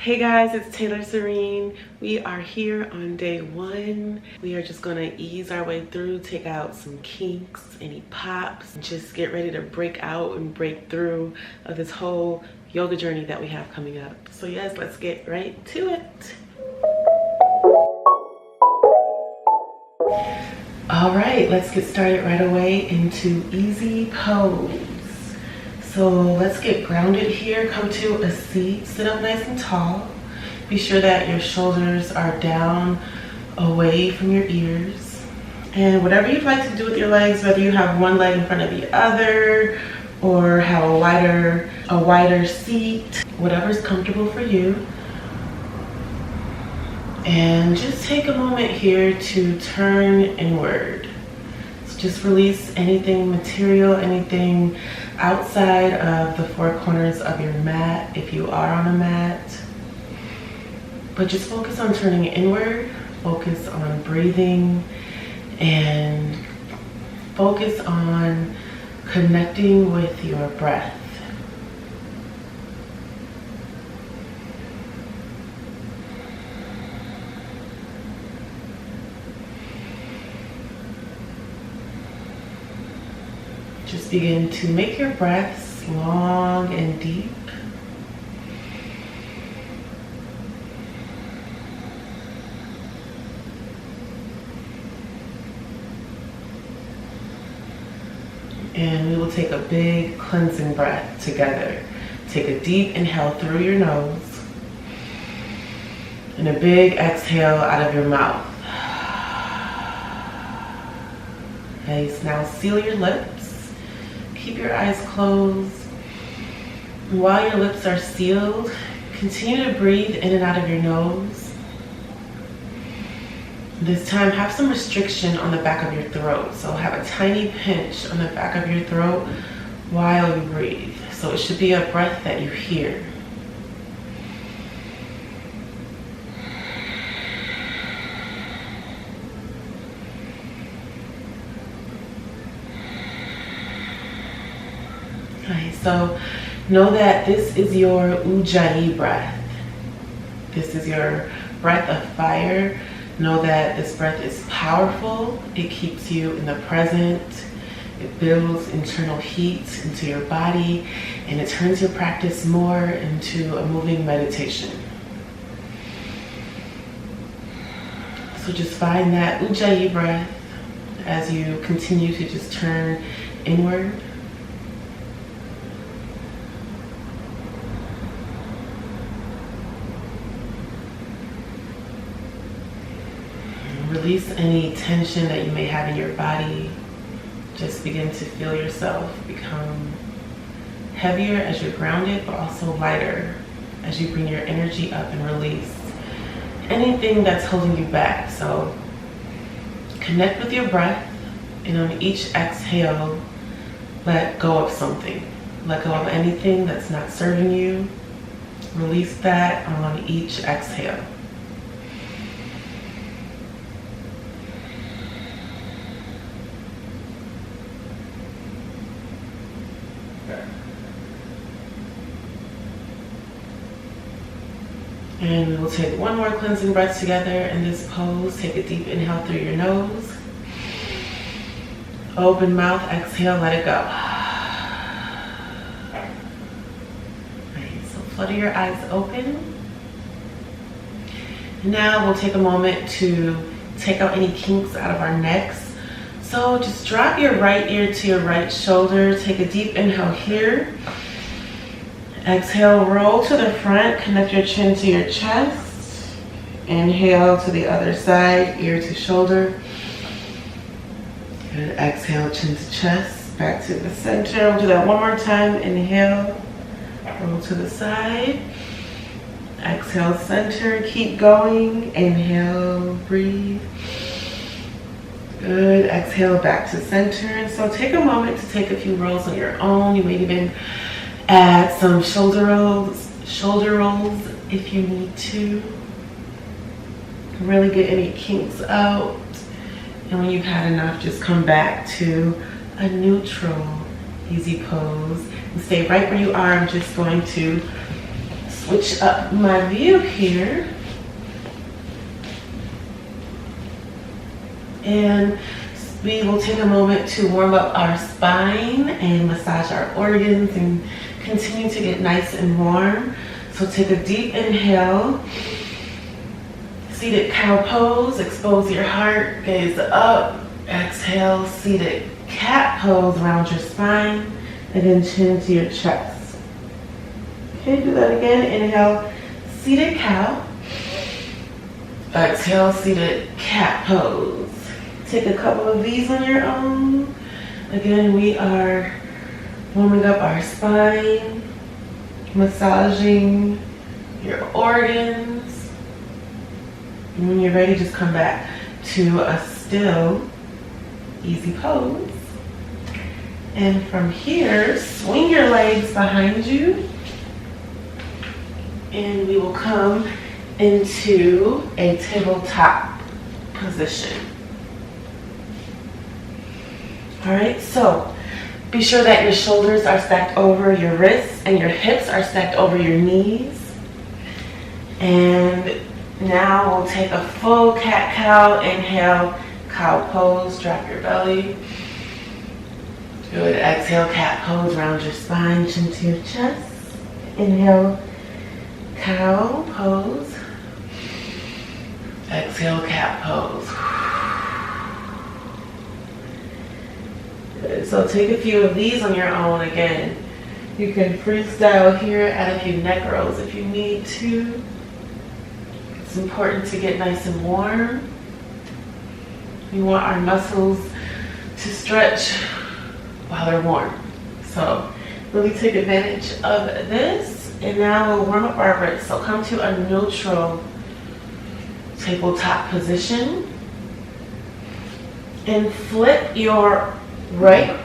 Hey guys, it's Taylor Sarreen. We are here on day 1. We are just gonna ease our way through, take out some kinks, any pops, and just get ready to break out and break through of this whole yoga journey that we have coming up. So yes, let's get right to it. All right, let's get started right away into easy pose. So let's get grounded here. Come to a seat, sit up nice and tall. Be sure that your shoulders are down away from your ears. And whatever you'd like to do with your legs, whether you have one leg in front of the other or have a wider seat, whatever's comfortable for you. And just take a moment here to turn inward. So just release anything material, anything outside of the four corners of your mat if you are on a mat. But just focus on turning inward, focus on breathing, and focus on connecting with your breath. Just begin to make your breaths long and deep. And we will take a big cleansing breath together. Take a deep inhale through your nose and a big exhale out of your mouth. Okay, so now seal your lips. Keep your eyes closed. And while your lips are sealed, continue to breathe in and out of your nose. This time, have some restriction on the back of your throat. So have a tiny pinch on the back of your throat while you breathe. So it should be a breath that you hear. Okay, so know that this is your Ujjayi breath. This is your breath of fire. Know that this breath is powerful. It keeps you in the present. It builds internal heat into your body, and it turns your practice more into a moving meditation. So just find that Ujjayi breath as you continue to just turn inward. Release any tension that you may have in your body. Just begin to feel yourself become heavier as you're grounded, but also lighter as you bring your energy up and release anything that's holding you back. So connect with your breath, and on each exhale, let go of something. Let go of anything that's not serving you. Release that on each exhale. And we will take one more cleansing breath together in this pose. Take a deep inhale through your nose. Open mouth, exhale, let it go. Right, so flutter your eyes open. Now we'll take a moment to take out any kinks out of our necks. So just drop your right ear to your right shoulder. Take a deep inhale here. Exhale, roll to the front, connect your chin to your chest. Inhale to the other side, ear to shoulder. Good, exhale, chin to chest, back to the center. We'll do that one more time. Inhale, roll to the side. Exhale, center, keep going. Inhale, breathe. Good, exhale, back to center. So take a moment to take a few rolls on your own. You may even add some shoulder rolls if you need to. Really get any kinks out. And when you've had enough, just come back to a neutral, easy pose. And stay right where you are. I'm just going to switch up my view here. And we will take a moment to warm up our spine and massage our organs and continue to get nice and warm. So take a deep inhale. Seated cow pose, expose your heart, gaze up. Exhale, seated cat pose, round your spine, and then chin to your chest. Okay, do that again. Inhale, seated cow. Exhale, seated cat pose. Take a couple of these on your own. Again, we are warming up our spine, massaging your organs. And when you're ready, just come back to a still, easy pose. And from here, swing your legs behind you. And we will come into a tabletop position. All right, so be sure that your shoulders are stacked over your wrists and your hips are stacked over your knees. And now we'll take a full cat-cow. Inhale, cow pose, drop your belly. Good, exhale, cat pose, round your spine, chin to your chest. Inhale, cow pose. Exhale, cat pose. Good. So take a few of these on your own. Again, you can freestyle here, add a few neck rolls if you need to. It's important to get nice and warm. We want our muscles to stretch while they're warm. So really take advantage of this. And now we'll warm up our wrists. So come to a neutral tabletop position and flip your right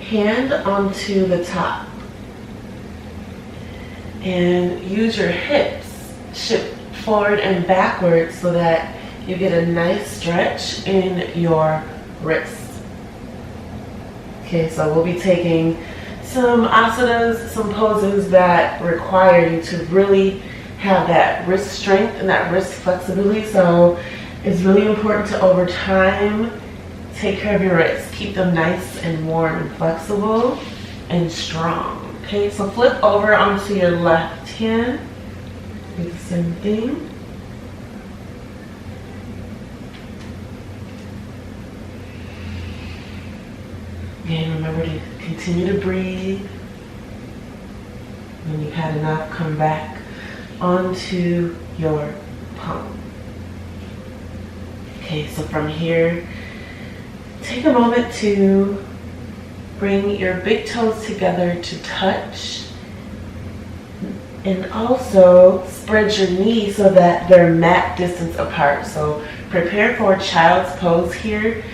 hand onto the top. And use your hips, shift forward and backwards so that you get a nice stretch in your wrists. Okay, so we'll be taking some asanas, some poses that require you to really have that wrist strength and that wrist flexibility. So it's really important to, over time, take care of your wrists. Keep them nice and warm and flexible and strong. Okay, so flip over onto your left hand. Do the same thing. And remember to continue to breathe. When you've had enough, come back onto your palm. Okay, so from here, take a moment to bring your big toes together to touch. And also spread your knees so that they're mat distance apart. So prepare for child's pose here.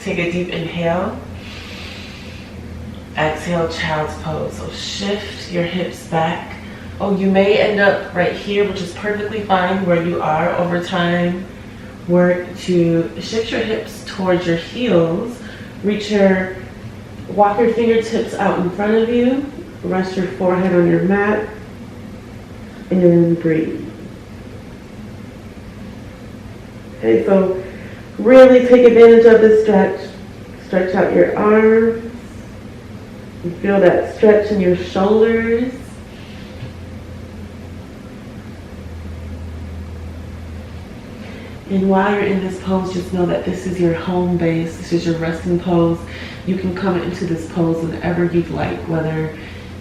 Take a deep inhale. Exhale, child's pose. So shift your hips back. Oh, you may end up right here, which is perfectly fine where you are. Over time, work to shift your hips towards your heels. Walk your fingertips out in front of you. Rest your forehead on your mat. And then breathe. Okay, so really take advantage of this stretch. Stretch out your arms. You feel that stretch in your shoulders. And while you're in this pose, just know that this is your home base. This is your resting pose. You can come into this pose whenever you'd like, whether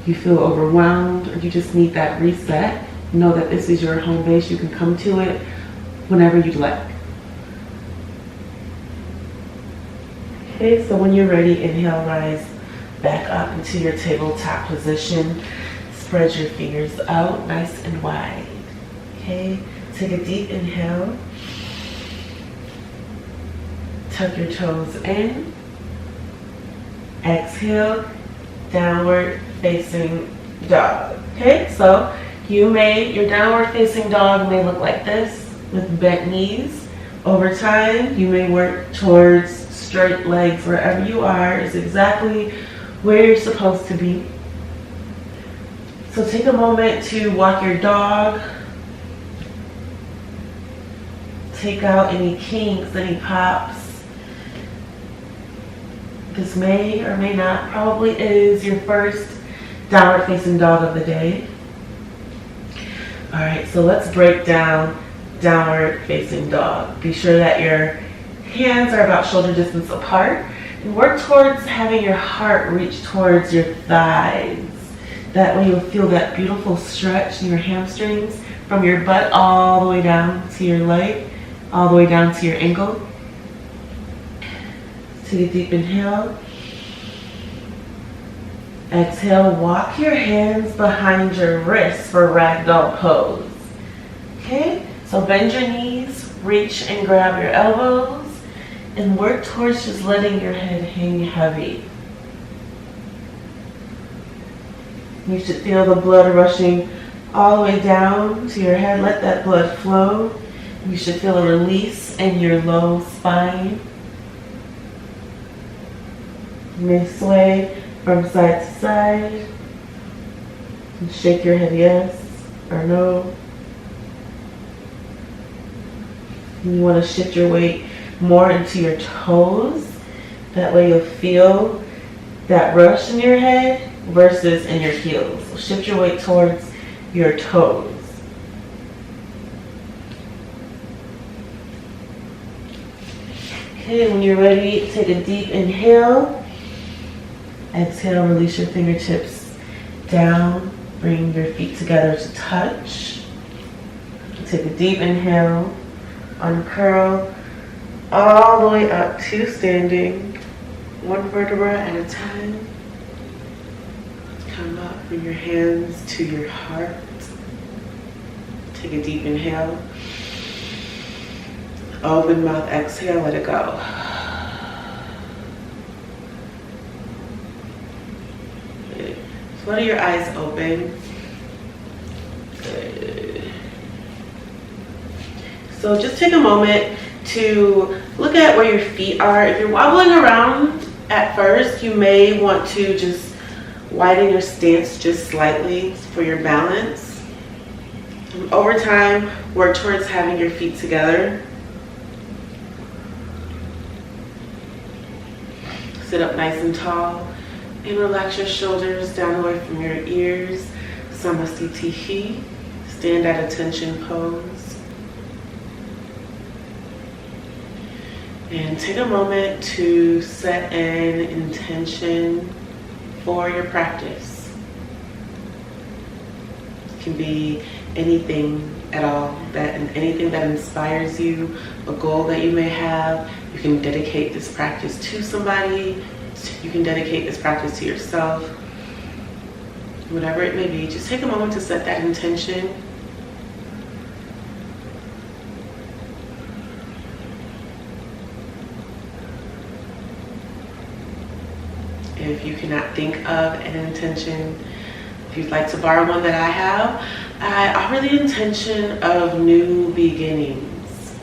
you feel overwhelmed or you just need that reset. Know that this is your home base. You can come to it whenever you'd like. Okay, so when you're ready, inhale, rise back up into your tabletop position. Spread your fingers out nice and wide. Okay, take a deep inhale. Tuck your toes in. Exhale, downward facing dog. Okay, so your downward facing dog may look like this with bent knees. Over time, you may work towards straight legs. Wherever you are is exactly where you're supposed to be. So take a moment to walk your dog. Take out any kinks, any pops. This may or may not, probably is your first downward facing dog of the day. All right, so let's break down downward facing dog. Be sure that your hands are about shoulder distance apart and work towards having your heart reach towards your thighs. That way you'll feel that beautiful stretch in your hamstrings from your butt all the way down to your leg, all the way down to your ankle. Take a deep inhale. Exhale, walk your hands behind your wrists for Ragdoll Pose. Okay, so bend your knees, reach and grab your elbows, and work towards just letting your head hang heavy. You should feel the blood rushing all the way down to your head. Let that blood flow. You should feel a release in your low spine. You may sway from side to side. And shake your head yes or no. And you want to shift your weight more into your toes. That way you'll feel that rush in your head versus in your heels. So shift your weight towards your toes. Okay, when you're ready, take a deep inhale. Exhale, release your fingertips down. Bring your feet together to touch. Take a deep inhale. Uncurl all the way up to standing. One vertebra at a time. Come up, bring your hands to your heart. Take a deep inhale. Open mouth, exhale, let it go. Good. Flutter your eyes open. Good. So just take a moment to look at where your feet are. If you're wobbling around at first, you may want to just widen your stance just slightly for your balance. And over time, work towards having your feet together. Sit up nice and tall and relax your shoulders down away from your ears. Namaste. Stand at attention pose. And take a moment to set an intention for your practice. It can be anything at all, anything that inspires you, a goal that you may have. You can dedicate this practice to somebody. You can dedicate this practice to yourself. Whatever it may be, just take a moment to set that intention. If you cannot think of an intention, if you'd like to borrow one that I have, I offer the intention of new beginnings.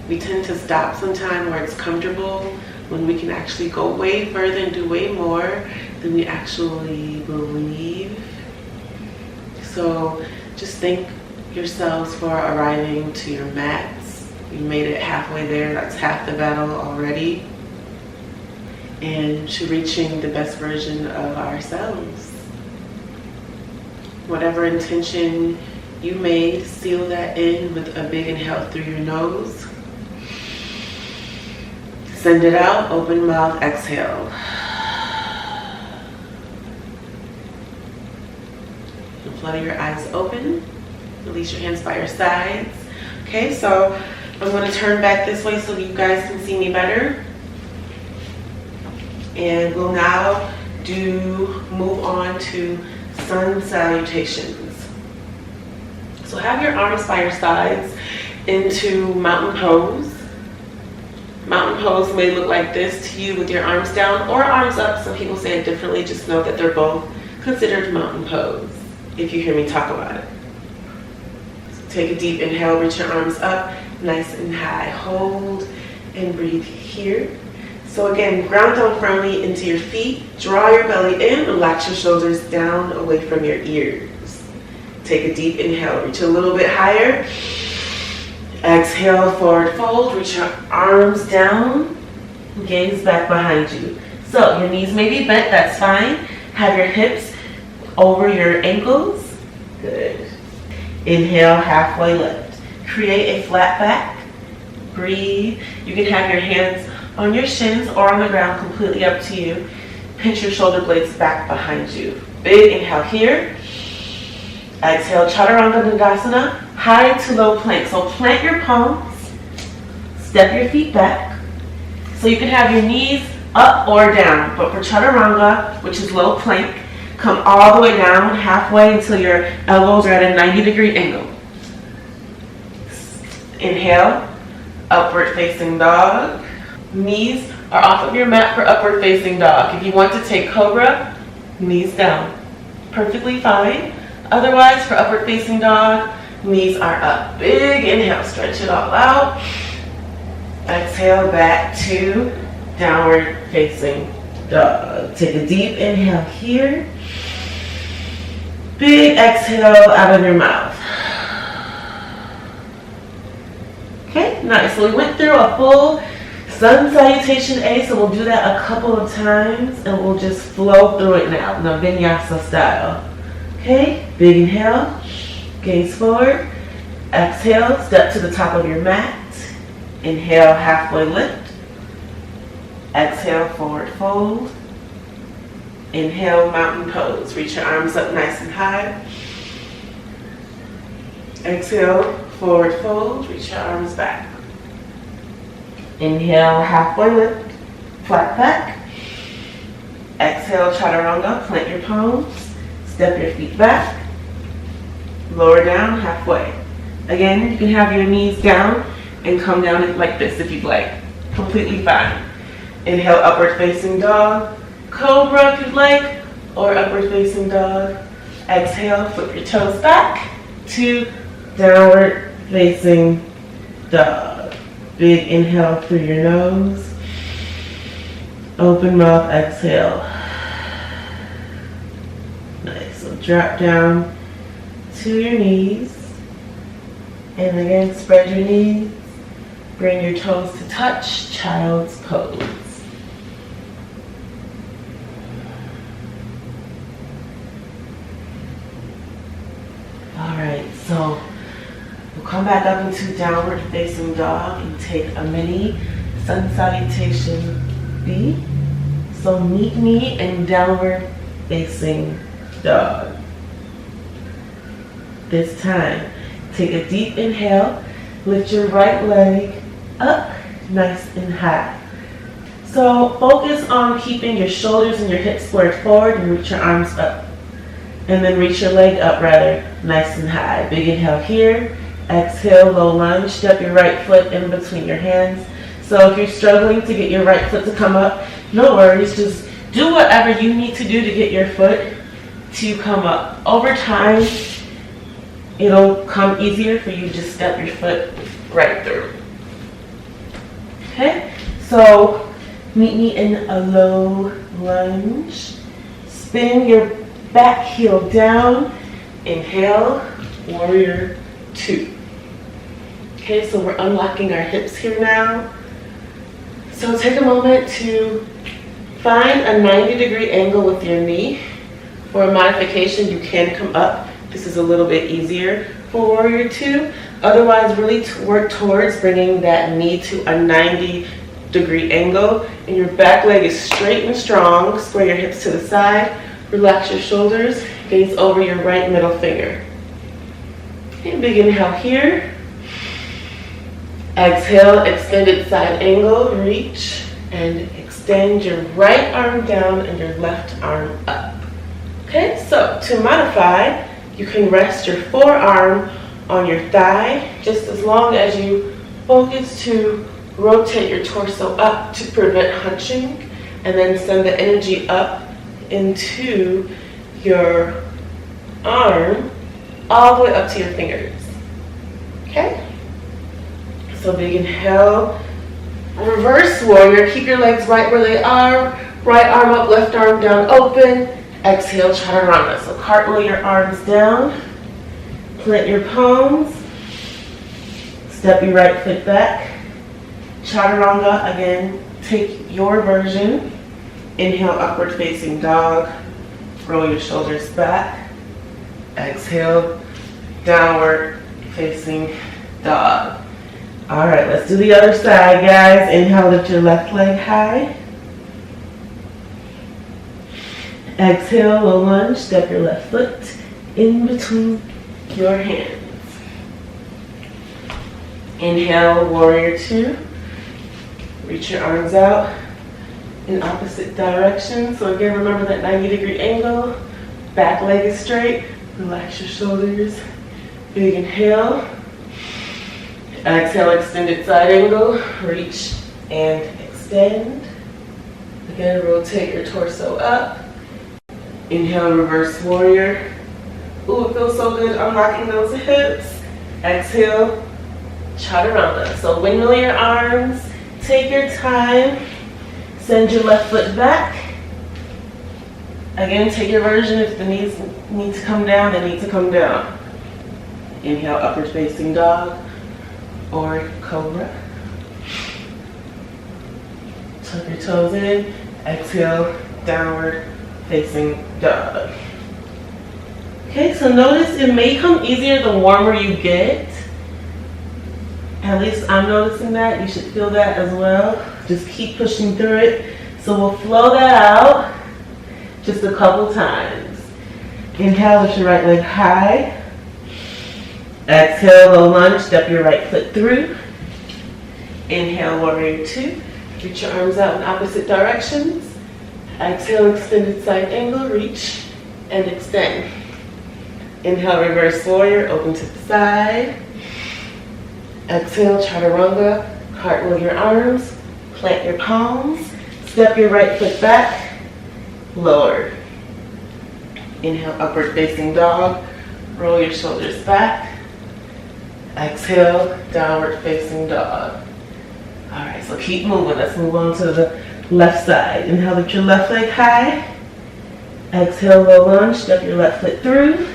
We tend to stop sometime where it's comfortable, when we can actually go way further and do way more than we actually believe. So just thank yourselves for arriving to your mats. You made it halfway there, that's half the battle already. And to reaching the best version of ourselves. Whatever intention you made, seal that in with a big inhale through your nose. Send it out, open mouth, exhale. And flutter your eyes open. Release your hands by your sides. Okay, so I'm going to turn back this way so you guys can see me better. And we'll now move on to Sun Salutations. So have your arms by your sides into Mountain Pose. Mountain Pose may look like this to you with your arms down or arms up. Some people say it differently. Just know that they're both considered Mountain Pose if you hear me talk about it. So take a deep inhale, reach your arms up nice and high. Hold and breathe here. So again, ground down firmly into your feet. Draw your belly in. Relax your shoulders down away from your ears. Take a deep inhale. Reach a little bit higher. Exhale, forward fold. Reach your arms down. Gaze back behind you. So your knees may be bent. That's fine. Have your hips over your ankles. Good. Inhale, halfway lift. Create a flat back. Breathe. You can have your hands on your shins or on the ground, completely up to you. Pinch your shoulder blades back behind you. Big inhale here. Exhale, Chaturangasana, high to low plank. So plant your palms, step your feet back. So you can have your knees up or down, but for Chaturanga, which is low plank, come all the way down halfway until your elbows are at a 90-degree angle. Inhale, upward facing dog. Knees are off of your mat for upward facing dog. If you want to take cobra, knees down. Perfectly fine. Otherwise, for upward facing dog, knees are up. Big inhale, stretch it all out. Exhale, back to downward facing dog. Take a deep inhale here. Big exhale out of your mouth. Okay, nice. So we went through a full Sun Salutation A, so we'll do that a couple of times and we'll just flow through it now, in a vinyasa style. Okay, big inhale, gaze forward, exhale, step to the top of your mat, inhale, halfway lift, exhale, forward fold, inhale, mountain pose, reach your arms up nice and high, exhale, forward fold, reach your arms back. Inhale, halfway lift, flat back. Exhale, Chaturanga, plant your palms, step your feet back, lower down, halfway. Again, you can have your knees down and come down like this if you'd like. Completely fine. Inhale, upward facing dog, cobra if you'd like, or upward facing dog. Exhale, flip your toes back to downward facing dog. Big inhale through your nose. Open mouth, exhale. Nice. So drop down to your knees. And again, spread your knees. Bring your toes to touch, child's pose. All right, so we'll come back up into downward facing dog and take a mini Sun Salutation B. So meet me in downward facing dog. This time, take a deep inhale, lift your right leg up nice and high. So focus on keeping your shoulders and your hips squared forward and reach your arms up. And then reach your leg up rather nice and high. Big inhale here. Exhale, low lunge. Step your right foot in between your hands. So if you're struggling to get your right foot to come up, no worries. Just do whatever you need to do to get your foot to come up. Over time, it'll come easier for you to just step your foot right through. Okay, so meet me in a low lunge. Spin your back heel down. Inhale, warrior two. Okay, so we're unlocking our hips here now. So take a moment to find a 90-degree angle with your knee. For a modification, you can come up. This is a little bit easier for warrior two. Otherwise, really work towards bringing that knee to a 90-degree angle. And your back leg is straight and strong. Square your hips to the side. Relax your shoulders. Gaze over your right middle finger. Okay, big inhale here. Exhale, extended side angle. Reach and extend your right arm down and your left arm up. Okay, so to modify, you can rest your forearm on your thigh, just as long as you focus to rotate your torso up to prevent hunching, and then send the energy up into your arm, all the way up to your fingers. Okay? So big inhale, Reverse warrior. Keep your legs right where they are. Right arm up, left arm down, open. Exhale, chaturanga. So cartwheel your arms down. Plant your palms. Step your right foot back. Chaturanga, again, take your version. Inhale, upward facing dog. Roll your shoulders back. Exhale, downward facing dog. All right, let's do the other side, guys. Inhale, lift your left leg high. Exhale, low lunge, step your left foot in between your hands. Inhale, warrior two. Reach your arms out in opposite directions. So again, remember that 90-degree angle. Back leg is straight. Relax your shoulders. Big inhale. Exhale, extended side angle. Reach and extend. Again, rotate your torso up. Inhale, reverse warrior. Ooh, it feels so good unlocking those hips. Exhale, chaturanga. So windmill your arms. Take your time. Send your left foot back. Again, take your version. If the knees need to come down, they need to come down. Inhale, upward facing dog or cobra. Tuck your toes in. Exhale, downward facing dog. Okay, so notice it may come easier the warmer you get. At least I'm noticing that. You should feel that as well. Just keep pushing through it. So we'll flow that out just a couple times. Inhale, lift your right leg high. Exhale, low lunge, step your right foot through. Inhale, warrior two. Reach your arms out in opposite directions. Exhale, extended side angle, reach and extend. Inhale, reverse warrior, open to the side. Exhale, chaturanga, cartwheel your arms, plant your palms, step your right foot back, lower. Inhale, upward facing dog, roll your shoulders back. Exhale, downward facing dog. All right, so keep moving. Let's move on to the left side. Inhale, lift your left leg high. Exhale, low lunge, step your left foot through.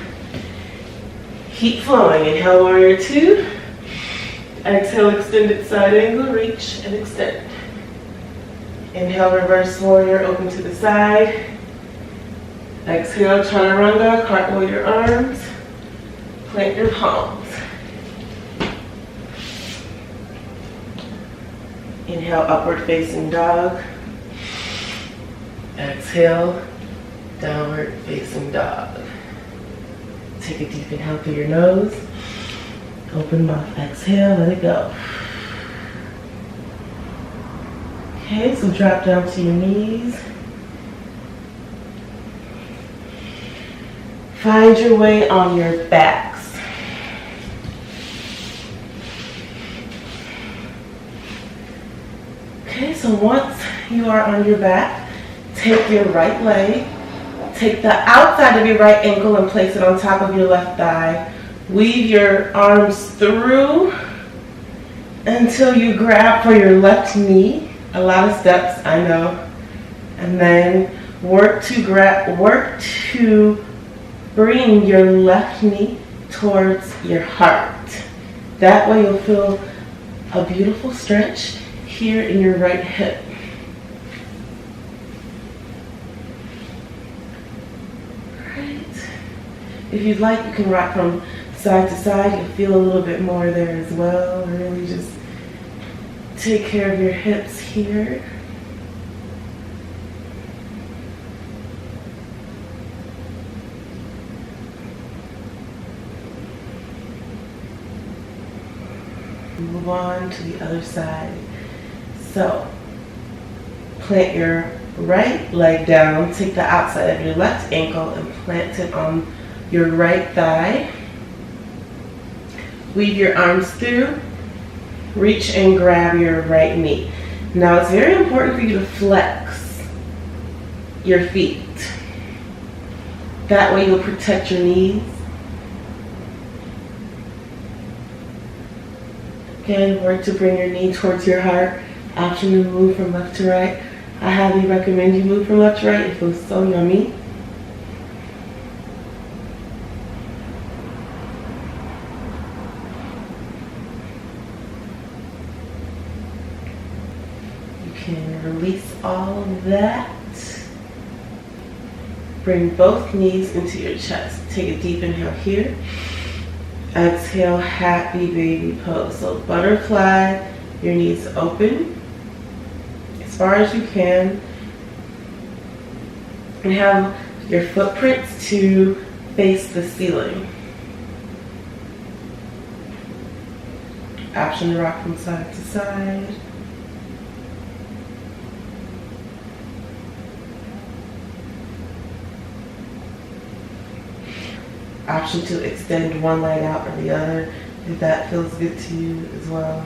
Keep flowing. Inhale, warrior two. Exhale, extended side angle, reach and extend. Inhale, reverse warrior, open to the side. Exhale, chaturanga, cartwheel your arms, plant your palms. Inhale, upward facing dog. Exhale, downward facing dog. Take a deep inhale through your nose. Open mouth, exhale, let it go. Okay, so drop down to your knees. Find your way on your backs. Okay, so once you are on your back, take your right leg, take the outside of your right ankle and place it on top of your left thigh. Weave your arms through until you grab for your left knee. A lot of steps, I know. And then work to bring your left knee towards your heart. That way you'll feel a beautiful stretch here in your right hip. Right. If you'd like, you can rock from side to side. You'll feel a little bit more there as well. Really just take care of your hips here. Move on to the other side. So, plant your right leg down, take the outside of your left ankle and plant it on your right thigh. Weave your arms through, reach and grab your right knee. Now it's very important for you to flex your feet. That way you'll protect your knees. Again, work to bring your knee towards your heart. Option to move from left to right. I highly recommend you move from left to right. It feels so yummy. You can release all of that. Bring both knees into your chest. Take a deep inhale here. Exhale, happy baby pose. So butterfly, your knees open as far as you can. And have your footprints to face the ceiling. Option to rock from side to side. Option to extend one leg out or the other if that feels good to you as well.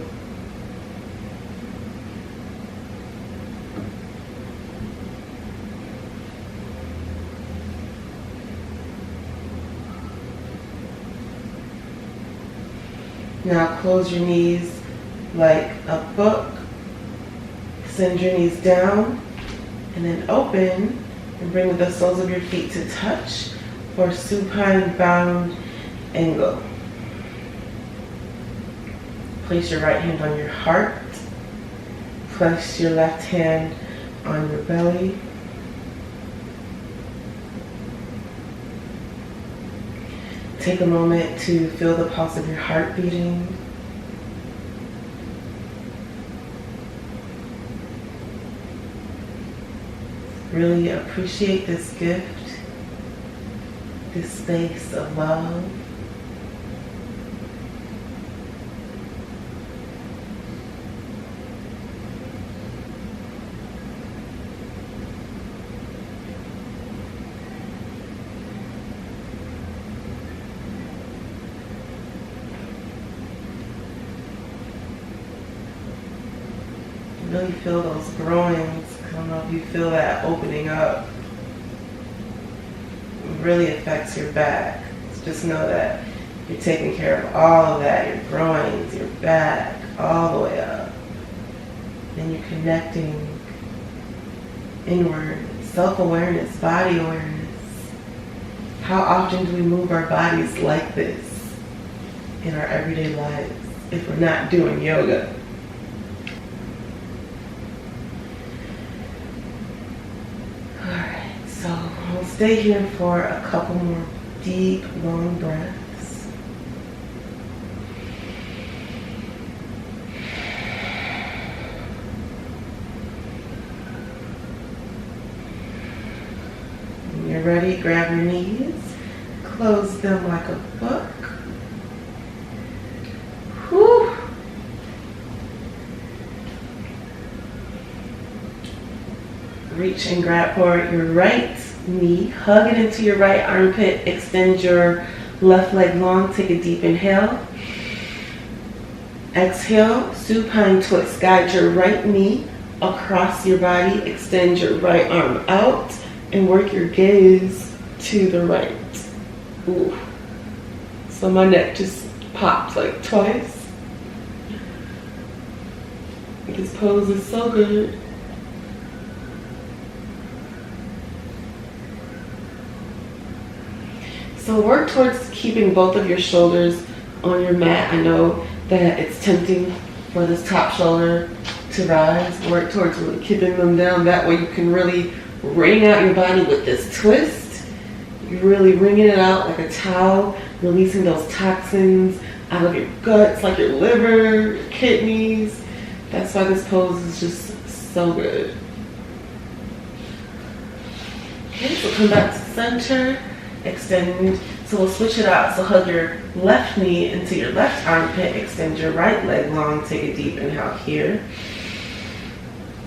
Now close your knees like a book. Send your knees down and then open and bring the soles of your feet to touch for supine bound angle. Place your right hand on your heart. Place your left hand on your belly. Take a moment to feel the pulse of your heart beating. Really appreciate this gift, this space of love. Really feel those groins. I don't know if you feel that opening up. It really affects your back. So just know that you're taking care of all of that, your groins, your back, all the way up. And you're connecting inward, self-awareness, body awareness. How often do we move our bodies like this in our everyday lives if we're not doing yoga? So we'll stay here for a couple more deep, long breaths. When you're ready, grab your knees, close them like a book. Whew. Reach and grab for your right knee. Hug it into your right armpit. Extend your left leg long. Take a deep inhale. Exhale, supine twist. Guide your right knee across your body. Extend your right arm out and work your gaze to the right. Ooh. So my neck just popped like twice. This pose is so good. So work towards keeping both of your shoulders on your mat. I know that it's tempting for this top shoulder to rise. Work towards really keeping them down. That way you can really wring out your body with this twist. You're really wringing it out like a towel, releasing those toxins out of your guts, like your liver, your kidneys. That's why this pose is just so good. Okay, so come back to center. Extend, so we'll switch it out. So hug your left knee into your left armpit, extend your right leg long, take a deep inhale here.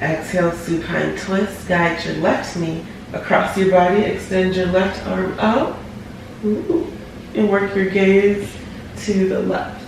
Exhale, supine twist, guide your left knee across your body, extend your left arm out, and work your gaze to the left.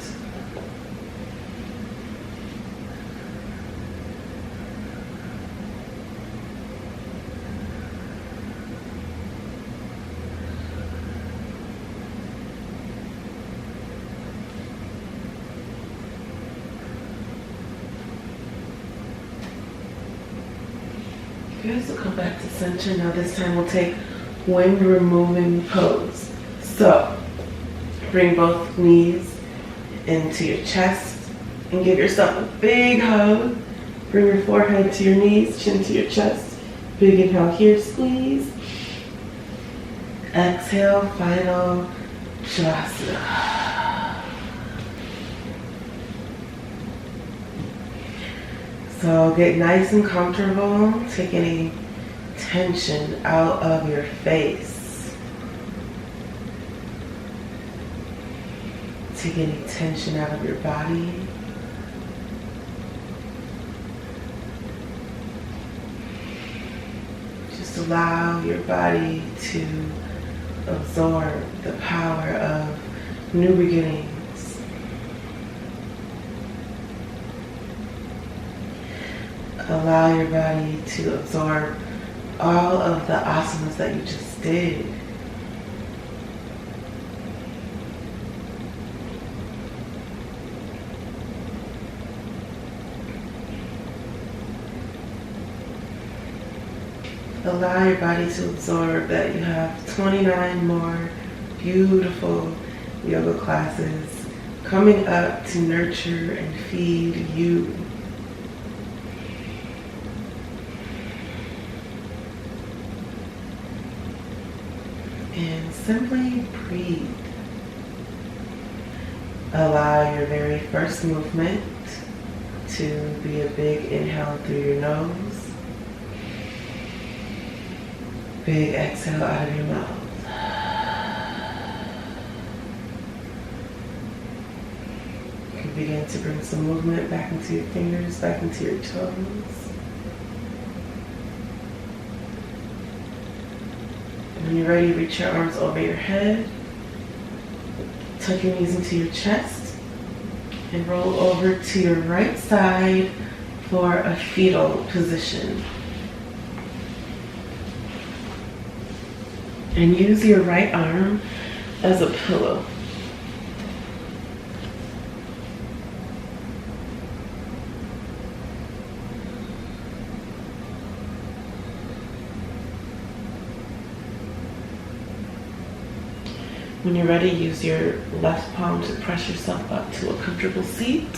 Good, so come back to center. Now this time we'll take wind removing pose. So bring both knees into your chest and give yourself a big hug. Bring your forehead to your knees, chin to your chest. Big inhale here, squeeze. Exhale, final Shavasana. So get nice and comfortable. Take any tension out of your face. Take any tension out of your body. Just allow your body to absorb the power of new beginnings. Allow your body to absorb all of the asanas that you just did. Allow your body to absorb that you have 29 more beautiful yoga classes coming up to nurture and feed you. And simply breathe. Allow your very first movement to be a big inhale through your nose. Big exhale out of your mouth. You can begin to bring some movement back into your fingers, back into your toes. When you're ready, reach your arms over your head. Tuck your knees into your chest and roll over to your right side for a fetal position. And use your right arm as a pillow. When you're ready, use your left palm to press yourself up to a comfortable seat.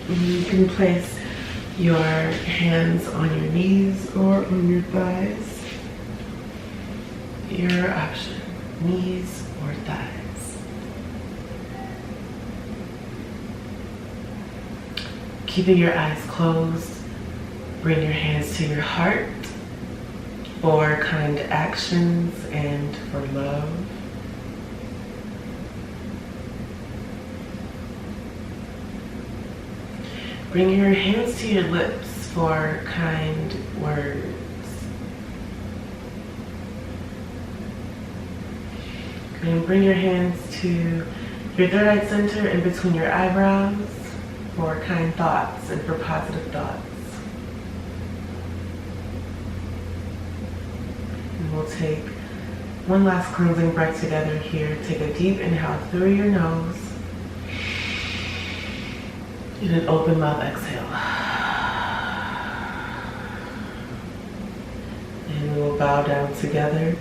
And you can place your hands on your knees or on your thighs. Your option, knees or thighs. Keeping your eyes closed, bring your hands to your heart for kind actions and for love. Bring your hands to your lips for kind words. And bring your hands to your third eye center in between your eyebrows for kind thoughts and for positive thoughts. And we'll take one last cleansing breath together here. Take a deep inhale through your nose. And an open mouth exhale. And we will bow down together.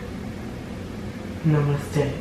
Namaste.